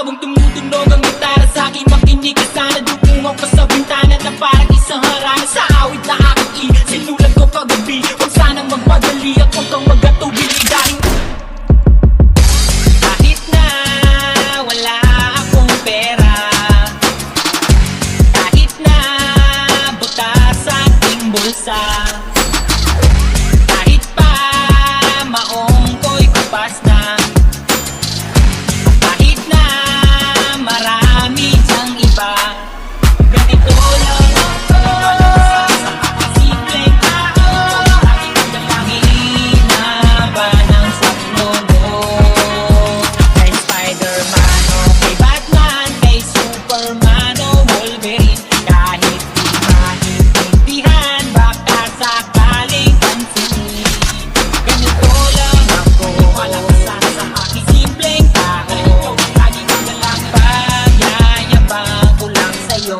Habang tumutunog ang gitara sa'kin, makinig ka sana. Dumungaw ka sa bintana na parang isang harana. Sa awit na aking sinulat ko kagabi. Huwag sanang magmadali at huwag kang magkatubili. Dahil kahit na wala akong pera, kahit na butas sa ating bulsa, kahit pa maong ko'y kupas na, kahit na marami dyang iba, ganito lang ako sa simpleng tao. Laging dalangin na ba ng saklo mo? Kay Spider-Man o kay Batman, kay Superman o Wolverine, kahit di maintindihan baka sakaling pansinin. Ganito lang ako, wala ka sana sa aking simpleng tao. Laging dalangin, pagyayabang ko lang sa'yo.